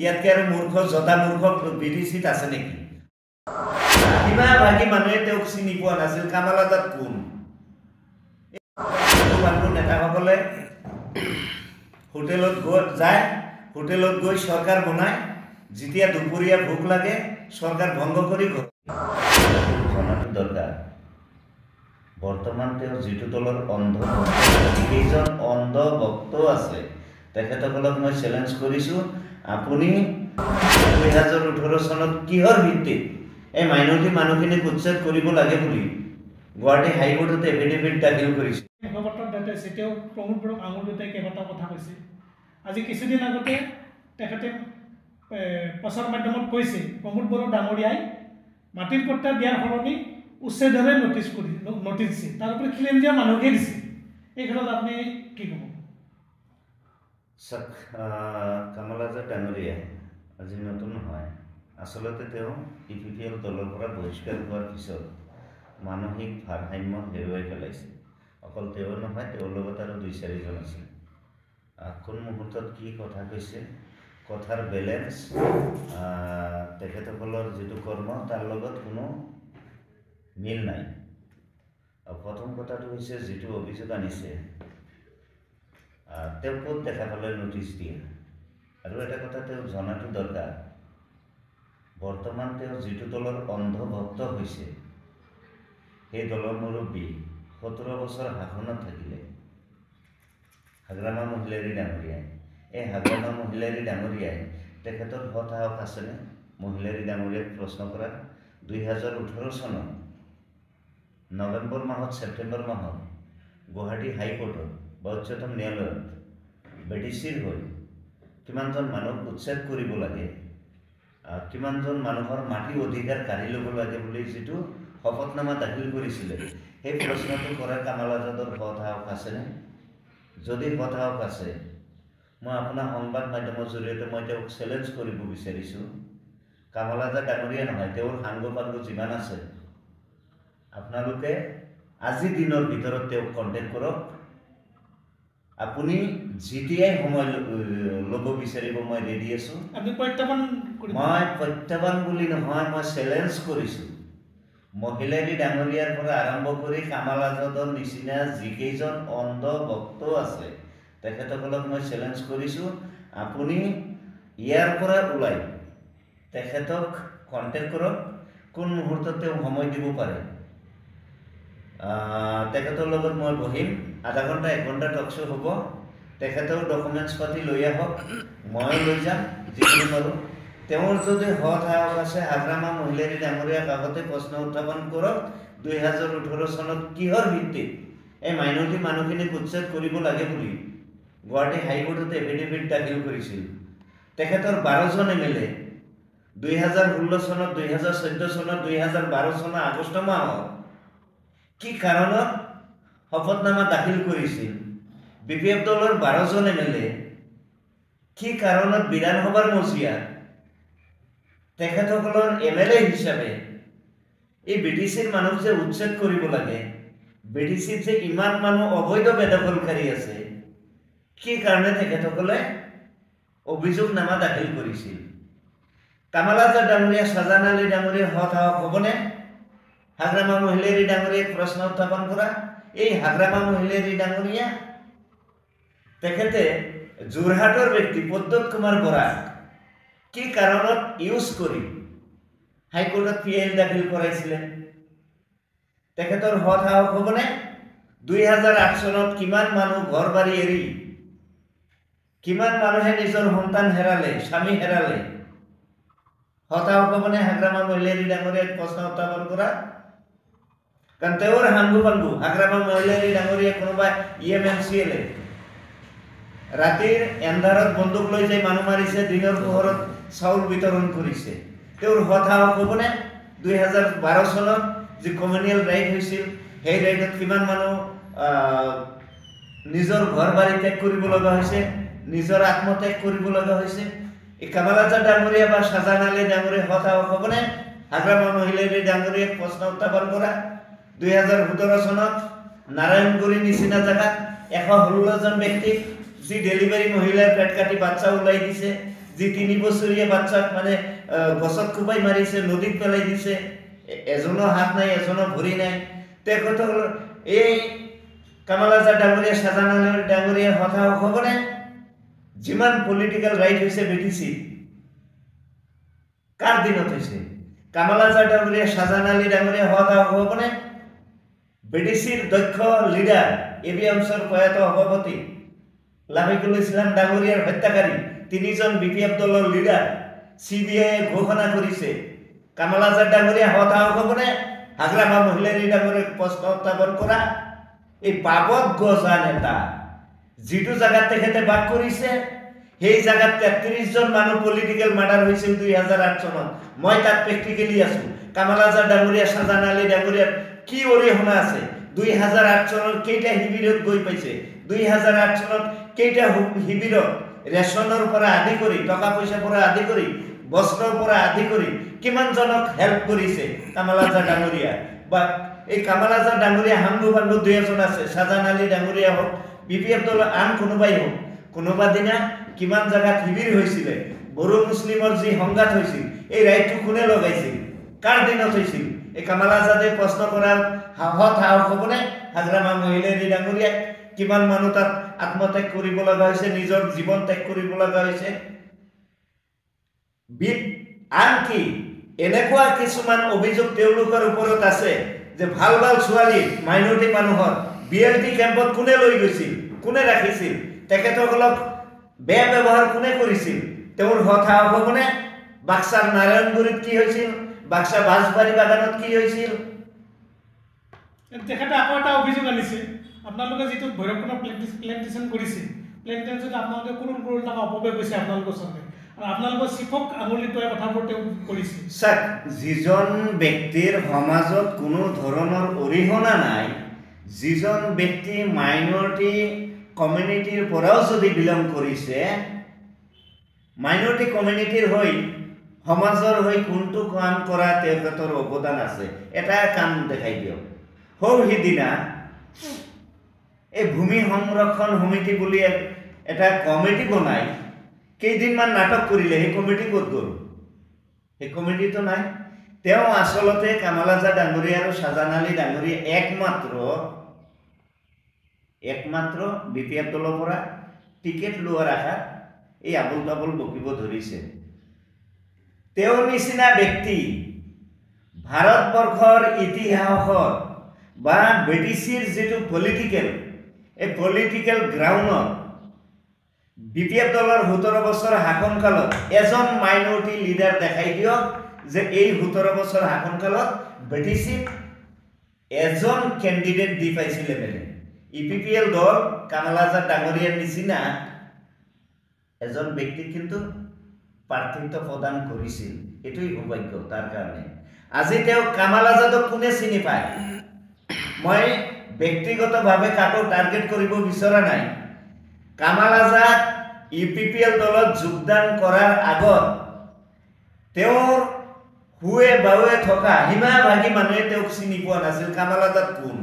ইয়াতকে আৰু মূৰ্খ জতা মূৰ্খ বিটিচিত আছে নেকি কিবা বাকি মানুহে তেওঁক চিনি পোৱা নাছিল কামাল আজাদ কোন মানুহ নেতাসকলে হোটেলত যায় হোটেলত গৈ চৰকাৰ বনায় যেতিয়া দুপৰীয়া ভোক লাগে চৰকাৰ ভংগ কৰি জনাটো দৰকাৰ বৰ্তমান তেওঁ যিটো দলৰ কেইজন অন্ধ ভক্ত আছে তেখেতসকলক মই চেলেঞ্জ কৰিছোঁ আপুনি 2018 চনত কিহৰ ভিত্তিত এই মাইনৰিটি মানুহখিনিক উচ্ছেদ কৰিব লাগে বুলি গুৱাহাটী হাইকোৰ্টত এফিডেভিট দাখিল কৰিছে তেওঁ প্ৰমোদ বড়োক আঙুল দুটাই কেইবাটাও কথা কৈছে আজি কিছুদিন আগতে তেখেতে প্ৰচাৰ মাধ্যমত কৈছে প্ৰমোদ বড়ো ডাঙৰীয়াই মাটিৰ পট্টা দিয়াৰ সলনি উচ্ছেদৰে নটিছ দিছে তাৰ ওপৰত ক্লেইম দিয়া মানুহকে দিছে এই ক্ষেত্ৰত আপুনি কি ক'ব কামাল আজাদ ডাঙৰীয়াই আজি নতুন নহয় আচলতে তেওঁ ইপিপিএল দলৰ পৰা বহিষ্কাৰ হোৱাৰ পিছত মানসিক ভাৰসাম্য হেৰুৱাই পেলাইছে অকল তেওঁ নহয় তেওঁৰ লগত আৰু 2-4জন আছে কোন মুহূৰ্তত কি কথা কৈছে কথাৰ বেলেঞ্চ তেখেতসকলৰ যিটো কৰ্ম তাৰ লগত কোনো মিল নাই প্ৰথম কথাটো হৈছে যিটো অভিযোগ আনিছে তেওঁ ক'ত দেখা পালে নটিচ দিয়ে আৰু এটা কথা তেওঁ জনাটো দৰকাৰ বৰ্তমান তেওঁ যিটো দলৰ অন্ধ ভক্ত হৈছে সেই দলৰ মুৰব্বী 17 বছৰ শাসনত থাকিলে হাগ্ৰামা মহিলাৰী ডাঙৰীয়াই এই হাগ্ৰামা মহিলাৰী ডাঙৰীয়াই তেখেতৰ সাহস আছেনে মহিলাৰী ডাঙৰীয়াক প্ৰশ্ন কৰা 2018 চনত নৱেম্বৰ মাহত ছেপ্টেম্বৰ মাহত গুৱাহাটী হাইকোৰ্টত বা উচ্চতম ন্যায়ালয়ত বেডিচিৰ হৈ কিমানজন মানুহক উচ্ছেদ কৰিব লাগে কিমানজন মানুহৰ মাটি অধিকাৰ কাঢ়ি ল'ব লাগে বুলি যিটো শপতনামা দাখিল কৰিছিলে সেই প্ৰশ্নটো কৰা কামাল আজাদৰ সাহস আছেনে যদি সাহস আছে মই আপোনাৰ সংবাদ মাধ্যমৰ জৰিয়তে মই তেওঁক চেলেঞ্জ কৰিব বিচাৰিছোঁ কামাল আজাদ ডাঙৰীয়া নহয় তেওঁৰ সাংগ পাংগ যিমান আছে আপোনালোকে আজি দিনৰ ভিতৰত তেওঁক কণ্টেক্ট কৰক আপুনি যেতিয়াই সময় ল'ব বিচাৰিব মই ৰেডি আছোঁ আপুনি প্ৰত্যাহ্বান মই প্ৰত্যাহ্বান বুলি নহয় মই চেলেঞ্জ কৰিছোঁ মহিলাৰী ডাঙৰীয়াৰ পৰা আৰম্ভ কৰি কামাল আজাদৰ নিচিনা যিকেইজন অন্ধ ভক্ত আছে তেখেতসকলক মই চেলেঞ্জ কৰিছোঁ আপুনি ইয়াৰ পৰা ওলাই তেখেতক কণ্টেক্ট কৰক কোন মুহূৰ্তত তেওঁ সময় দিব পাৰে তেখেতৰ লগত মই বহিম আধা ঘণ্টা 1 ঘণ্টা টক শ্ব' হ'ব তেখেতৰ ডকুমেণ্টছ পাতি লৈ আহক মই লৈ যাম যিখিনি পাৰোঁ তেওঁৰ যদি সাহস আছে হাগ্ৰামা মহিলাৰী ডাঙৰীয়াক আগতে প্ৰশ্ন উত্থাপন কৰক 2018 চনত কিহৰ ভিত্তিত এই মাইনৰিটি মানুহখিনিক উচ্ছেদ কৰিব লাগে বুলি গুৱাহাটী হাইকোৰ্টত এফিডেভিট দাখিল কৰিছিল তেখেতৰ 12জন MLA 2016 চনত 2014 চনত 2012 চনৰ আগষ্ট মাহত কি কাৰণত শপতনামা দাখিল কৰিছিল বিপিএফ দলৰ 12জন MLA কি কাৰণত বিধানসভাৰ মজিয়াত তেখেতসকলৰ MLA হিচাপে এই বিটিচিৰ মানুহ যে উচ্ছেদ কৰিব লাগে বিটিচিত যে ইমান মানুহ অবৈধ বেদখলকাৰী আছে কি কাৰণে তেখেতসকলে অভিযোগনামা দাখিল কৰিছিল কামাল আজাদ ডাঙৰীয়া শাহজাহান আলী ডাঙৰীয়া সাহস হ'বনে হাগ্ৰামা মহিলাৰী ডাঙৰীয়াক প্ৰশ্ন উত্থাপন কৰা এই হাগ্ৰামা মহিলাৰী ডাঙৰীয়া তেখেতে যোৰহাটৰ ব্যক্তি পদ্মত কুমাৰ বৰা কি কাৰণত ইউজ কৰি হাইকোৰ্টত PIL দাখিল কৰাইছিলে তেখেতৰ সাহস হ'বনে 2008 চনত কিমান মানুহ ঘৰ বাৰী এৰি কিমান মানুহে নিজৰ সন্তান হেৰালে স্বামী হেৰালে সাহস হ'বনে হাগ্ৰামা মহিলাৰী ডাঙৰীয়াক প্ৰশ্ন উত্থাপন কৰা কাৰণ তেওঁৰ সাংগু পাংগু হাগ্ৰামা মহিলাৰী ডাঙৰীয়া কোনোবা EMMCL ৰাতিৰ এন্ধাৰত বন্দুক লৈ যাই মানুহ মাৰিছে দিনৰ পোহৰত চাউল বিতৰণ কৰিছে তেওঁৰ সাহস হ'বনে 2012 চনত যি কমিউনিয়েল ৰাইট হৈছিল সেই ৰাইটত কিমান মানুহ নিজৰ ঘৰ বাৰী ত্যাগ কৰিব লগা হৈছে নিজৰ আত্মত্যাগ কৰিব লগা হৈছে এই কামাল আজাদ ডাঙৰীয়া বা শাহজাহান আলী ডাঙৰীয়া সাহস হ'বনে হাগ্ৰামা মহিলাৰী ডাঙৰীয়াক প্ৰশ্ন উত্থাপন কৰা 2017 চনত নাৰায়ণগুৰি নিচিনা জেগাত 116জন ব্যক্তিক যি ডেলিভাৰী মহিলাৰ পেট কাটি বাচ্চা ওলাই দিছে, যি 3 বছৰীয়া বাচ্চাক মানে গছত কোবাই মাৰিছে, নদীত পেলাই দিছে, এজনৰ হাত নাই, এজনৰ ভৰি নাই, তেখেতসকল এই কামাল আজাদ ডাঙৰীয়া, শাহজাহান আলী ডাঙৰীয়া হতাশ হ'বনে? যিমান পলিটিকেল ৰাইট হৈছে BTC কাৰ দিনত হৈছে? কামাল আজাদ ডাঙৰীয়া, শাহজাহান আলী ডাঙৰীয়া হতাশ হ'বনে? BTCৰ দক্ষ লিডাৰ ABMSৰ প্ৰয়াত সভাপতি লামিকুল ইছলাম ডাঙৰীয়াৰ হত্যাকাৰী 3জন BPF দলৰ লিডাৰ CBI ঘোষণা কৰিছে। কামাল আজাদ ডাঙৰীয়া হতাশ হ'বনে? হাগ্ৰামা মহিলাৰী ডাঙৰীয়াক প্ৰশ্ন উত্থাপন কৰা এই পাবত গজা নেতা যিটো জায়গাত তেখেতে বাস কৰিছে, সেই জায়গাত 33 জন মানুহ পলিটিকেল মাৰ্ডাৰ হৈছিল 2008 চনত। মই তাত প্ৰেক্টিকেলি আছো। কামাল আজাদ ডাঙৰীয়া, শাহজাহান আলী ডাঙৰীয়াৰ কি অৰিহণা আছে? 2008 চনত কেইটা শিবিৰত গৈ পাইছে? 2008 চনত কেইটা শিবিৰত ৰেচনৰ পৰা আদি কৰি, টকা পইচাৰ পৰা আদি কৰি, বস্ত্ৰৰ পৰা আদি কৰি কিমানজনক হেল্প কৰিছে কামাল আজাদ ডাঙৰীয়া? বা এই কামাল আজাদ ডাঙৰীয়া সাংগু বান্ধু 2 এজন আছে, শাহজাহান আলী ডাঙৰীয়া হওক, BPF দলৰ আন কোনোবাই হওক, কোনোবা দিনা কিমান জায়গাত শিবিৰ হৈছিলে, বড়ো মুছলিমৰ যি সংঘাত হৈছিল, এই ৰাইটটো কোনে লগাইছিল? কাৰ দিনত হৈছিল? এই কামাল আজাদে প্ৰশ্ন কৰাৰ সাহস হ'বনে? হাগ্ৰামা মহিলাৰী ডাঙৰীয়া কিমান মানুহ তাত আত্মত্যাগ কৰিব লগা হৈছে, নিজৰ জীৱন ত্যাগ কৰিব লগা হৈছে। আনকি এনেকুৱা কিছুমান অভিযোগ তেওঁলোকৰ ওপৰত আছে যে ভাল ভাল ছোৱালী মাইনৰিটি মানুহৰ BLT কেম্পত কোনে লৈ গৈছিল, কোনে ৰাখিছিল, তেখেতসকলক বেয়া ব্যৱহাৰ কোনে কৰিছিল? তেওঁৰ হতাশ হ'বনে? বাক্সাৰ নাৰায়ণগুৰিত কি হৈছিল? বাক্সা বাঁশবাৰী বাগানত কি হৈছিল? তেখেতে আকৌ এটা অভিযোগ আনিছে, আপোনালোকে যিটো ভৈৰৱকুণ্ড প্লেণ্টেশ্যন কৰিছে, প্লেণ্টেশ্যনত আপোনালোকে কৰোৰ কৰোৰ টকা অপব্যয় কৰিছে আপোনালোকৰ চৰকাৰে, আৰু আপোনালোকৰ চিফক আঙুলি তোলা কথাবোৰ তেওঁ কৰিছে। চাওক, যিজন ব্যক্তিৰ সমাজত কোনো ধৰণৰ অৰিহণা নাই, যিজন ব্যক্তি মাইনৰিটি কমিউনিটিৰ পৰাও যদি বিলং কৰিছে, মাইনৰিটি কমিউনিটিৰ হৈ সমাজৰ হৈ কোনটো কাম কৰা তেখেতৰ অৱদান আছে, এটা কাম দেখাই দিয়ক। সিদিনা এই ভূমি সংৰক্ষণ সমিতি বুলি এটা কমিটি বনাই কেইদিনমান নাটক কৰিলে, সেই কমিটি ক'ত গ'ল? সেই কমিটিটো নাই। তেওঁ আচলতে কামাল আজাদ ডাঙৰীয়া আৰু শাহজাহান আলী ডাঙৰীয়া একমাত্ৰ BPF দলৰ পৰা টিকেট লোৱাৰ আশাত এই আবুল তাবুল বকিব ধৰিছে। তেওঁৰ নিচিনা ব্যক্তি ভাৰতবৰ্ষৰ ইতিহাসত বা BTCৰ যিটো এই পলিটিকেল গ্ৰাউণ্ডত BPF দলৰ 17 বছৰ শাসনকালত এজন মাইনৰিটি লিডাৰ দেখাই দিয়ক যে এই 17 বছৰ শাসনকালত BTCত এজন কেণ্ডিডেট দি পাইছিলে মানে। EPPL দল কামাল আজাদ ডাঙৰীয়াৰ নিচিনা এজন ব্যক্তিক কিন্তু প্ৰাৰ্থিত্ব প্ৰদান কৰিছিল। এইটোই সৌভাগ্য তাৰ কাৰণে। আজি তেওঁ কামাল আজাদক কোনে চিনি পায়? মই ব্যক্তিগতভাৱে কাকো টাৰ্গেট কৰিব বিচৰা নাই। কামাল আজাদ EPPL দলত যোগদান কৰাৰ আগত তেওঁৰ হুৱে বাৱে থকা হিমাভাগী মানুহে তেওঁক চিনি পোৱা নাছিল। কামাল আজাদ কোন?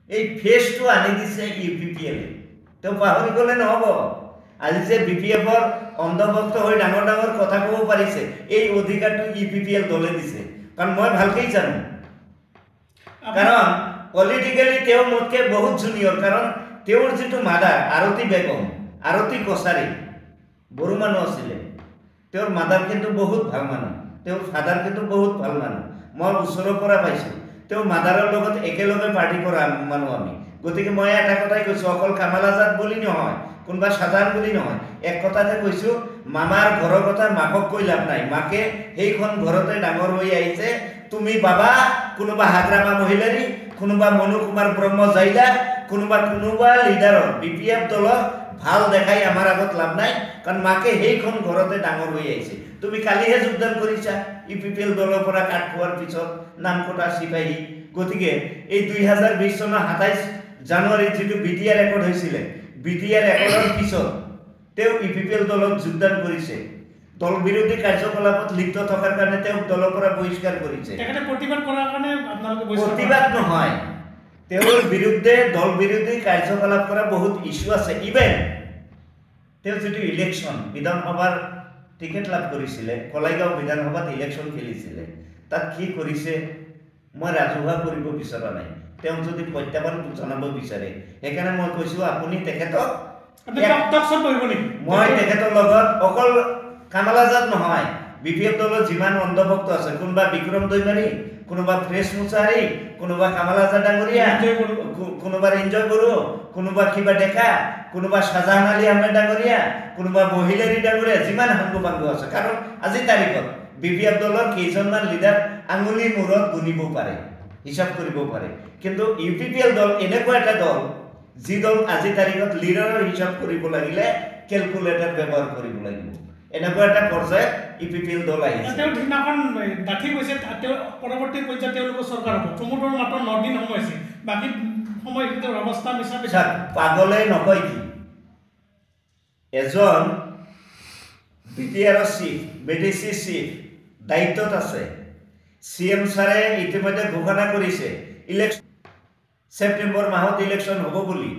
এই ফেচটো আনি দিছে EPPL। তেওঁ পাহৰি গ'লে নহ'ব। আজি যে BPFৰ অন্ধভক্ত হৈ ডাঙৰ ডাঙৰ কথা ক'ব পাৰিছে, এই অধিকাৰটো EPPL দলে দিছে। কাৰণ মই ভালকেই জানো, কাৰণ পলিটিকেলি তেওঁ মোতকৈ বহুত জুনিয়ৰ। কাৰণ তেওঁৰ যিটো মাদাৰ আৰতী বেগম, আৰতী কছাৰী বড়ো মানুহ আছিলে, তেওঁৰ মাদাৰ কিন্তু বহুত ভাল মানুহ, তেওঁৰ ফাদাৰ কিন্তু বহুত ভাল মানুহ। মই ওচৰৰ পৰা পাইছোঁ। তেওঁ মাদাৰৰ লগত একেলগে পাৰ্টি কৰা মানুহ আমি। গতিকে মই এটা কথাই কৈছোঁ, অকল কামাল আজাদ বুলি নহয়, কোনোবা শাহজাহান বুলি নহয়, এক কথাতে কৈছোঁ, মামাৰ ঘৰৰ কথা মাকক কৈ লাভ নাই। মাকে সেইখন ঘৰতে ডাঙৰ হৈ আহিছে। তুমি বাবা, কোনোবা হাগ্ৰামা মহিলাৰী, কোনোবা মনু কুমাৰ ব্ৰহ্ম জাইলা, কোনোবা লিডাৰৰ BPF দলৰ ভাল দেখাই আমাৰ আগত লাভ নাই, কাৰণ মাকে সেইখন ঘৰতে ডাঙৰ হৈ আহিছে। তুমি কালিহে যোগদান কৰিছা EPPL দলৰ পৰা কাট খোৱাৰ পিছত, নাম কটা চিপাহী। গতিকে এই 2020 চনৰ 27 জানুৱাৰীত যিটো BTR ৰেকৰ্ড হৈছিলে, BTR ৰেকৰ্ডৰ পিছত তেওঁ EPPL দলত যোগদান কৰিছে। দল বিৰোধী কাৰ্যকলাপত লিপ্ত থকাৰ কাৰণে তেওঁক দলৰ পৰা বহিষ্কাৰ কৰিছে। তেখেতে প্ৰতিবাদ কৰাৰ কাৰণে আপোনালোকে প্ৰতিবাদ নহয়, তেওঁৰ বিৰুদ্ধে দল বিৰোধী কাৰ্যকলাপ কৰা বহুত ইস্যু আছে। ইভেন তেওঁ যিটো ইলেকশ্যন বিধানসভাৰ টিকেট লাভ কৰিছিলে, কলাইগাঁও বিধানসভাত ইলেকশ্যন খেলিছিলে, তাত কি কৰিছে মই ৰাজহুৱা কৰিব বিচৰা নাই। তেওঁ যদি প্ৰত্যাহ্বান জনাব বিচাৰে, সেইকাৰণে মই কৈছোঁ আপুনি তেখেতক মই তেখেতৰ লগত অকল কামালাজাত নহয়, BPF দলৰ যিমান অন্ধভক্ত আছে, কোনোবা বিক্ৰম দৈমাৰী, কোনোবা ফ্ৰেছ মুছাহাৰী, কোনোবা কামালাজাত ডাঙৰীয়া, কোনোবা ৰিঞ্জয় বড়ো, কোনোবা কিবা ডেকা, কোনোবা শ্বাহজাহান আলী আহমেদ ডাঙৰীয়া, কোনোবা বহিলাৰী ডাঙৰীয়া, যিমান সাংগু পাংগু আছে। কাৰণ আজিৰ তাৰিখত BPF দলৰ কেইজনমান লিডাৰ আঙুলি মূৰত গুণিব পাৰে, হিচাপ কৰিব পাৰে। কিন্তু UPPL দল এনেকুৱা এটা দল, যি দল আজিৰ তাৰিখত লিডাৰৰ হিচাপ কৰিব লাগিলে কেলকুলেটাৰ ব্যৱহাৰ কৰিব লাগিব। এনেকুৱা এটা পৰ্যায়ত UPPL দল আহিছে। তেওঁ দিনাখন ডাঠি গৈছে, তেওঁ পৰৱৰ্তী পৰ্যায়ত তেওঁলোকৰ চৰকাৰ হ'ব। প্ৰমোদৰ মাত্ৰ 9 দিন সময় আছে, বাকী সময় তেওঁৰ অৱস্থা মিছা পিছা। পাগলে নকয় কি, এজন BTR চিফ, BDC চিফ দায়িত্বত আছে। CM ছাৰে ইতিমধ্যে ঘোষণা কৰিছে ইলেকশ্যন ছেপ্টেম্বৰ মাহত ইলেকশ্যন হ'ব বুলি।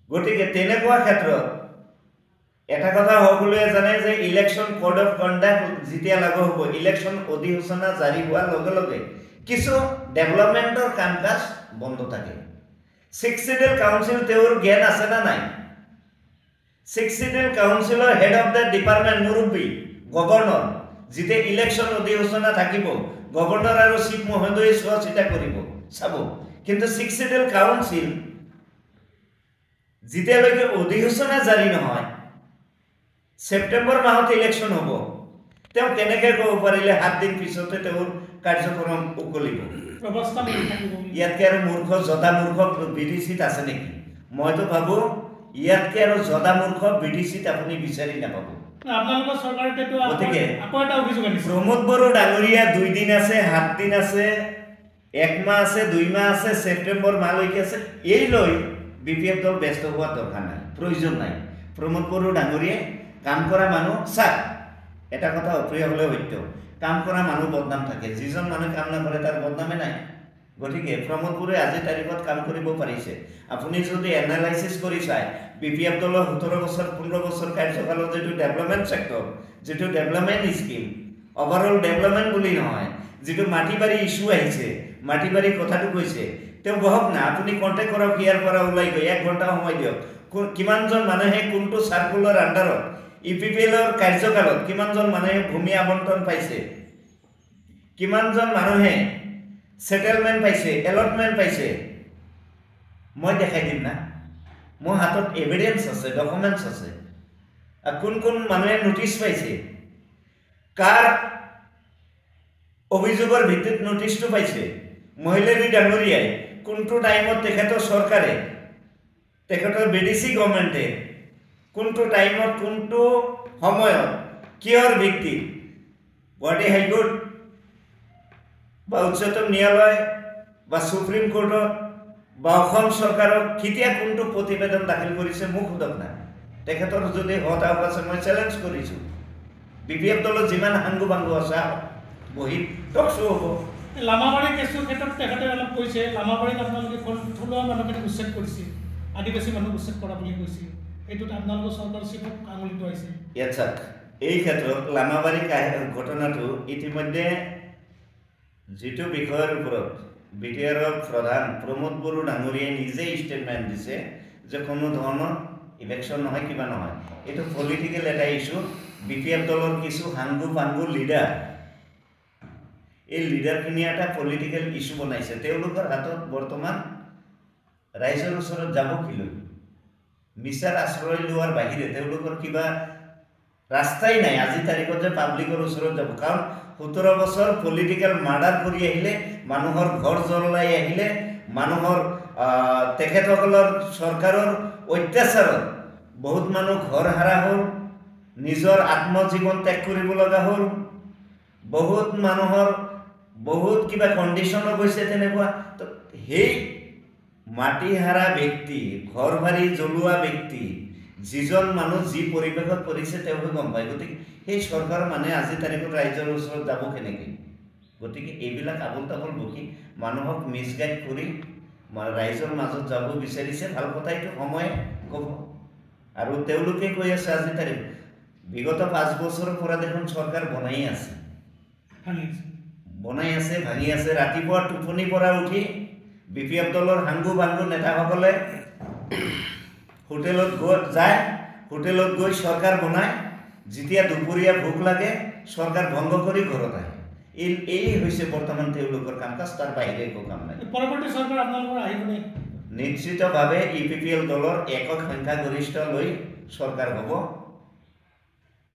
গতিকে তেনেকুৱা ক্ষেত্ৰত এটা কথা সকলোৱে জানে যে ইলেকশ্যন কোড অফ কণ্ডাক্ট যেতিয়া লাগু হ'ব, ইলেকশ্যন অধিসূচনা জাৰি হোৱাৰ লগে লগে কিছু ডেভেলপমেণ্টৰ কাম কাজ বন্ধ থাকে। 6th Schedule কাউন্সিল তেওঁৰ জ্ঞান আছে না নাই? 6th Schedule কাউন্সিলৰ হেড অফ দ্য ডিপাৰ্টমেণ্ট মুৰব্বী গভৰ্ণৰ, যেতিয়া ইলেকশ্যন অধিসূচনা থাকিব গভৰ্ণৰ আৰু চিফ মহোদয়ে চোৱা চিতা কৰিব, চাব। কিন্তু 6th Schedule কাউন্সিল যেতিয়ালৈকে অধিসূচনা জাৰি নহয়, ছেপ্টেম্বৰ মাহত ইলেকশ্যন হ'ব, তেওঁ কেনেকৈ ক'ব পাৰিলে 7 দিন পিছতে তেওঁৰ কাৰ্যক্ৰম উকলিব? ইয়াতকৈ আৰু মূৰ্খ জদা মূৰ্খ BDCত আছে নেকি? মইতো ভাবোঁ ইয়াতকৈ আৰু জদা মূৰ্খ BDCত আপুনি বিচাৰি নাপাব। গতিকে প্ৰমোদ বড়ো ডাঙৰীয়া 2 দিন আছে, 7 দিন আছে, 1 মাহ আছে, 2 মাহ আছে, ছেপ্টেম্বৰ মাহলৈকে আছে। এই লৈ BPF দল ব্যস্ত হোৱাৰ দৰকাৰ নাই, প্ৰয়োজন নাই। প্ৰমোদ বড়ো ডাঙৰীয়াই কাম কৰা মানুহ, চাক এটা কথা অপ্ৰিয় হ'লেও সত্য, কাম কৰা মানুহ বদনাম থাকে, যিজন মানুহে কাম নকৰে তাৰ বদনামে নাই। গতিকে প্ৰমোদ বড়োৱে আজিৰ তাৰিখত কাম কৰিব পাৰিছে। আপুনি যদি এনালাইচিছ কৰি চায় BPF দলৰ 17 বছৰ 15 বছৰ কাৰ্যকালত যিটো ডেভেলপমেণ্ট ছেক্টৰ, যিটো ডেভেলপমেণ্ট স্কিম, অভাৰঅল ডেভেলপমেণ্ট বুলি নহয়, যিটো মাটি বাৰী ইছ্যু আহিছে, মাটি বাৰী কথাটো কৈছে, তেওঁ বহক না, আপুনি কণ্টেক্ট কৰক, ইয়াৰ পৰা ওলাই গৈ 1 ঘণ্টা সময় দিয়ক। কিমানজন মানুহে কোনটো চাৰ্কুলৰ আণ্ডাৰত UPPLৰ কাৰ্যকালত কিমানজন মানুহে ভূমি আবণ্টন পাইছে, কিমানজন মানুহে সেটেলমেণ্ট পাইছে, এলটমেণ্ট পাইছে, মই দেখাই দিম না। মোৰ হাতত এভিডেন্স আছে, ডকুমেণ্টছ আছে। কোন কোন মানুহে নোটিছ পাইছে, কাৰ অভিযোগৰ ভিত্তিত নোটিছটো পাইছে, মহিলাৰী ডাঙৰীয়াই কোনটো টাইমত তেখেতৰ চৰকাৰে, তেখেতৰ BDC গভৰ্ণমেণ্টে কোনটো টাইমত কোনটো সময়ত কিহৰ ভিত্তিত গুৱাহাটী হাইকোৰ্ট বা উচ্চতম ন্যায়ালয় বা সুপ্ৰিম কোৰ্টত বা অসম চৰকাৰক কেতিয়া কোনটো প্ৰতিবেদন দাখিল কৰিছে মোক সোধক না। তেখেতৰ যদি হতাশ আছে মই চেলেঞ্জ কৰিছোঁ। BPF দলত যিমান সাংগু বাংগু আছে বহি টক শ্ব' হ'ব। লামাবাৰী কেছৰ ক্ষেত্ৰত তেখেতে অলপ কৈছে, লামাবাৰীত আপোনালোকে থলুৱা মানুহখিনি উচ্ছেদ কৰিছিল, আদিবাসী মানুহ উচ্ছেদ কৰা বুলি কৈছিল, এইটোত আপোনালোকৰ চৰকাৰ চিফক আঙুলিটো আহিছে। ইয়াত চাওক, এই ক্ষেত্ৰত লামাবাৰী ঘটনাটো ইতিমধ্যে যিটো বিষয়ৰ ওপৰত BTRৰ প্ৰধান প্ৰমোদ বড়ো ডাঙৰীয়াই নিজেই ষ্টেটমেণ্ট দিছে যে কোনো ধৰণৰ ইলেকশ্যন নহয়, কিবা নহয়, এইটো পলিটিকেল এটা ইছ্যু। BPF দলৰ কিছু সাংগু পাংগু লিডাৰ, এই লিডাৰখিনিয়ে এটা পলিটিকেল ইছ্যু বনাইছে। তেওঁলোকৰ হাতত বৰ্তমান ৰাইজৰ ওচৰত যাব কি লৈ? মিছাৰ আশ্ৰয় লোৱাৰ বাহিৰে তেওঁলোকৰ কিবা ৰাস্তাই নাই আজিৰ তাৰিখত যে পাব্লিকৰ ওচৰত যাব। কাৰণ 17 বছৰ পলিটিকেল মাৰ্ডাৰ কৰি আহিলে, মানুহৰ ঘৰ জ্বলাই আহিলে, মানুহৰ তেখেতসকলৰ চৰকাৰৰ অত্যাচাৰত বহুত মানুহ ঘৰ হাৰা হ'ল, নিজৰ আত্মজীৱন ত্যাগ কৰিব লগা হ'ল, বহুত মানুহৰ বহুত কিবা কণ্ডিশ্যনো গৈছে তেনেকুৱা। তো সেই মাটি হাৰা ব্যক্তি, ঘৰ বাৰী জ্বলোৱা ব্যক্তি, যিজন মানুহ যি পৰিৱেশত পৰিছে তেওঁহে গম পায়। গতিকে সেই চৰকাৰৰ মানুহে আজিৰ তাৰিখত ৰাইজৰ ওচৰত যাব কেনেকৈ? গতিকে এইবিলাক আবল তাবল বকি মানুহক মিছগাইড কৰি ৰাইজৰ মাজত যাব বিচাৰিছে। ভাল কথা, এইটো সময়ে ক'ব। আৰু তেওঁলোকে কৈ আছে আজি তাৰিখ বিগত 5 বছৰৰ পৰা দেখোন চৰকাৰ বনাই আছে, ভাঙি আছে। ৰাতিপুৱা টোপনিৰ পৰা উঠি BPF দলৰ হাংগু বাংগু নেতাসকলে হোটেলত গৈ চৰকাৰ বনায়। যেতিয়া দুপৰীয়া ভোক লাগে চৰকাৰ ভংগ কৰি ঘৰত আহে। এই হৈছে বৰ্তমান তেওঁলোকৰ কাম কাজ, তাৰ বাহিৰে একো কাম নাই। পৰৱৰ্তী চৰকাৰ আপোনালোকৰ আহিবনে? নিশ্চিতভাৱে EPPL দলৰ একক সংখ্যাগৰিষ্ঠ লৈ চৰকাৰ হ'ব।